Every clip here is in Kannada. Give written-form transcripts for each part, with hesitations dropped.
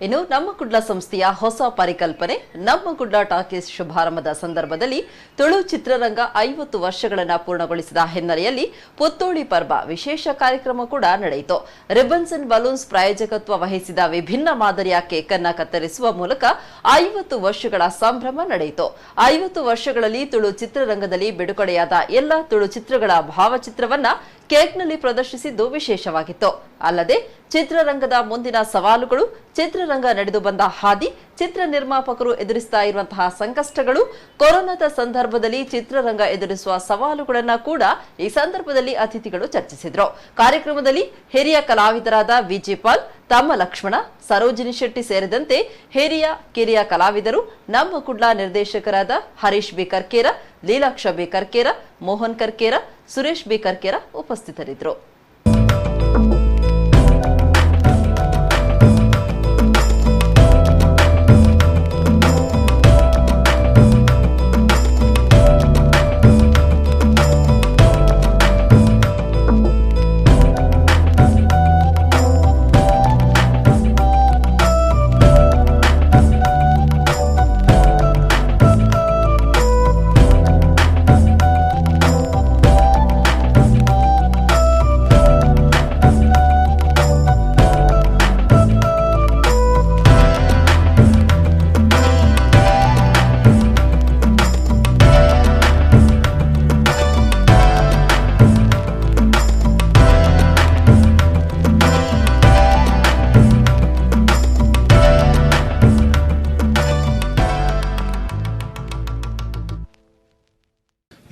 ಇನ್ನು ನಮ್ಮ ಕುಡ್ಲ ಸಂಸ್ಥೆಯ ಹೊಸ ಪರಿಕಲ್ಪನೆ ನಮ್ಮ ಕುಡ್ಲ ಟಾಕೀಸ್ ಶುಭಾರಂಭದ ಸಂದರ್ಭದಲ್ಲಿ ತುಳು ಚಿತ್ರರಂಗ 50 ವರ್ಷಗಳನ್ನು ಪೂರ್ಣಗೊಳಿಸಿದ ಹಿನ್ನೆಲೆಯಲ್ಲಿ ಪುತ್ತೋಳಿ ಪರ್ವ ವಿಶೇಷ ಕಾರ್ಯಕ್ರಮ ಕೂಡ ನಡೆಯಿತು. ರಿಬ್ಬನ್ಸ್ ಅಂಡ್ ಬಲೂನ್ಸ್ ಪ್ರಾಯೋಜಕತ್ವ ವಹಿಸಿದ ವಿಭಿನ್ನ ಮಾದರಿಯ ಕೇಕ್ ಅನ್ನು ಕತ್ತರಿಸುವ ಮೂಲಕ 50 ವರ್ಷಗಳ ಸಂಭ್ರಮ ನಡೆಯಿತು. 50 ವರ್ಷಗಳಲ್ಲಿ ತುಳು ಚಿತ್ರರಂಗದಲ್ಲಿ ಬಿಡುಗಡೆಯಾದ ಎಲ್ಲ ತುಳು ಚಿತ್ರಗಳ ಭಾವಚಿತ್ರವನ್ನ ಕೇಕ್ನಲ್ಲಿ ಪ್ರದರ್ಶಿಸಿದ್ದು ವಿಶೇಷವಾಗಿತ್ತು. ಅಲ್ಲದೆ ಚಿತ್ರರಂಗದ ಮುಂದಿನ ಸವಾಲುಗಳು, ಚಿತ್ರರಂಗ ನಡೆದು ಬಂದ ಹಾದಿ, ಚಿತ್ರ ನಿರ್ಮಾಪಕರು ಎದುರಿಸ್ತಾ ಇರುವಂತಹ ಸಂಕಷ್ಟಗಳು, ಕೊರೋನಾದ ಸಂದರ್ಭದಲ್ಲಿ ಚಿತ್ರರಂಗ ಎದುರಿಸುವ ಸವಾಲುಗಳನ್ನ ಕೂಡ ಈ ಸಂದರ್ಭದಲ್ಲಿ ಅತಿಥಿಗಳು ಚರ್ಚಿಸಿದ್ರು. ಕಾರ್ಯಕ್ರಮದಲ್ಲಿ ಹಿರಿಯ ಕಲಾವಿದರಾದ ವಿಜಿ ಪಾಲ್, ತಮ್ಮ ಲಕ್ಷ್ಮಣ, ಸರೋಜಿನಿ ಶೆಟ್ಟಿ ಸೇರಿದಂತೆ ಹಿರಿಯ ಕಿರಿಯ ಕಲಾವಿದರು, ನಮ್ಮ ಕುಡ್ಲ ನಿರ್ದೇಶಕರಾದ Harish B Karkera, Leelaksha B Karkera, Mohan Karkera, Suresh B Karkera ಉಪಸ್ಥಿತರಿದ್ದರು.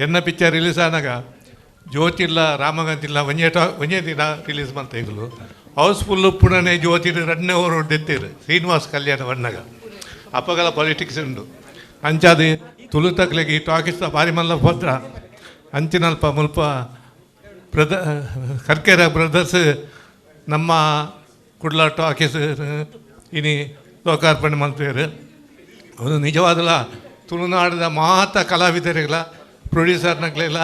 ಎನ್ನ ಪಿಕ್ಚರ್ ರಿಲೀಸ್ ಆದಾಗ ಜ್ಯೋತಿಲ್ಲ ರಾಮಗಂತಿಲ್ಲ ಒಂದೇ ದಿನ ರಿಲೀಸ್ ಮಾಡ್ತಾ ಇದ್ರು. ಹೌಸ್ಫುಲ್ಲು ಪುಣನೆ ಜ್ಯೋತಿಡ್ 2 ಓವರ್ ಡೆತ್ತಿರು ಶ್ರೀನಿವಾಸ್ ಕಲ್ಯಾಣ ಬಣ್ಣಗ ಅಪ್ಪಗಲ ಪಾಲಿಟಿಕ್ಸ್ ಉಂಡು ಅಂಚಾದ ತುಳು ತಕ್ಲೆಗೆ ಟಾಕಿಸ್ ಭಾರಿ ಮಲ್ಲ ಭದ್ರ ಅಂಚಿನಲ್ಪ ಮುಲ್ಪ ಕರ್ಕೇರ ಬ್ರದರ್ಸ್ ನಮ್ಮ ಕುಡ್ಲ ಟಾಕೀಸ್ ಇನಿ ಲೋಕಾರ್ಪಣೆ ಮಾಡ್ತಾರೆ. ಅದು ನಿಜವಾದಲ್ಲ ತುಳುನಾಡದ ಮಾತ ಕಲಾವಿದರಿಗೆಲ್ಲ, ಪ್ರೊಡ್ಯೂಸರ್ನಾಗಲಿಲ್ಲ,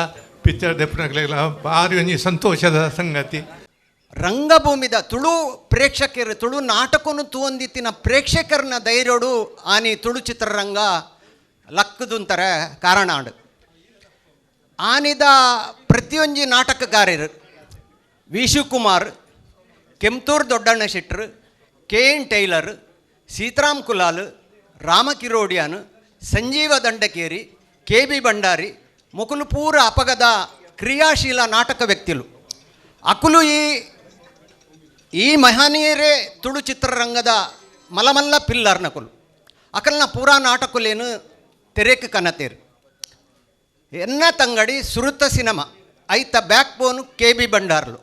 ಪಿಕ್ಚರ್ ಡೆಪ್ನಾಗಲಿಲ್ಲ, ಭಾರಿ ಒಂಜಿ ಸಂತೋಷದ ಸಂಗತಿ. ರಂಗಭೂಮಿದ ತುಳು ಪ್ರೇಕ್ಷಕರು, ತುಳು ನಾಟಕನು ತೂಂದಿತ್ತಿನ ಪ್ರೇಕ್ಷಕರನ್ನ ಧೈರ್ಯೋಡು ಆನಿ ತುಳು ಚಿತ್ರರಂಗ ಲಕ್ಕದುಂತಾರೆ ಕಾರಣ ಆಡು. ಆನಿದ ಪ್ರತಿಯೊಂಜಿ ನಾಟಕಗಾರರು V Shivakumar, Kenturu Doddanna Shetru, K N Tailor, Sitaram Kulal, Rama Kirodiyan, Sanjeeva Dandakeri, K B Bhandari ಮುಕುಲು ಪೂರ ಅಪಗದ ಕ್ರಿಯಾಶೀಲ ನಾಟಕ ವ್ಯಕ್ತಿಲು ಅಕುಲು ಈ ಮಹನೀಯರೇ ತುಳು ಚಿತ್ರರಂಗದ ಮಲಮಲ್ಲ ಪಿಲ್ಲರ್ ನಕುಲು ಅಕಲ್ನ ಪೂರಾ ನಾಟಕಲೇನು ತೆರೆಕ್ ಕನತೇರು ಎನ್ನ ತಂಗಡಿ ಸುರುತ ಸಿನಿಮಾ ಐತ ಬ್ಯಾಕ್ ಬೋನು ಕೆ ಬಿ ಭಂಡಾರ್ಲು.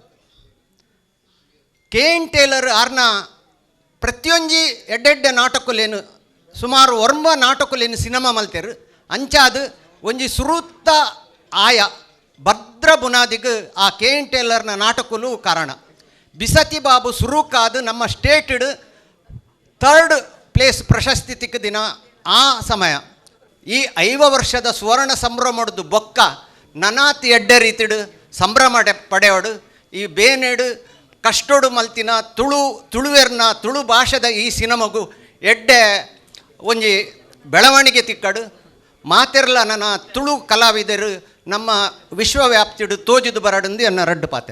ಕೆ ಎನ್ ಟೇಲರ್ ಆರ್ನ ಪ್ರತಿಯೊಂಜಿ ಎಡ್ಡೆಡ್ಡೆ ನಾಟಕಲೇನು ಸುಮಾರು 9 ನಾಟಕಲೇನು ಸಿನಿಮಾ ಮಲ್ತೇರು. ಅಂಚಾದ ಒಂಜಿ ಸುರುತ್ತ ಆಯ ಭದ್ರ ಬುನಾದಿಗೆ ಆ ಕೆ ಎನ್ ಟೇಲರ್ನ ನಾಟಕಲು ಕಾರಣ. ಬಿಸತಿ ಬಾಬು ಸುರುಕಾದ ನಮ್ಮ ಸ್ಟೇಟಡ್ 3rd ಪ್ಲೇಸ್ ಪ್ರಶಸ್ತಿ ತಿಕ್ಕ ದಿನ ಆ ಸಮಯ. ಈ 5 ವರ್ಷದ ಸುವರ್ಣ ಸಂಭ್ರಮಡ್ದು ಬೊಕ್ಕ ನನಾತಿ ಎಡ್ಡೆ ರೀತಿಡು ಸಂಭ್ರಮ ಪಡೆಯೋಡು ಈ ಬೇನೆಡು ಕಷ್ಟೋಡು ಮಲ್ತಿನ ತುಳುವೆರ್ನ ತುಳು ಭಾಷೆದ ಈ ಸಿನಿಮಗು ಎಡ್ಡೆ ಒಂಜಿ ಬೆಳವಣಿಗೆ ತಿಕ್ಕಡು ಮಾತೆರ್ಲ ನನ್ನ ತುಳು ಕಲಾವಿದರು ನಮ್ಮ ವಿಶ್ವವ್ಯಾಪ್ತಿಡು ತೋಜುದು ಬರಡುಂದು ಎನ್ನ ರಡ್ಡು ಪಾತೆ.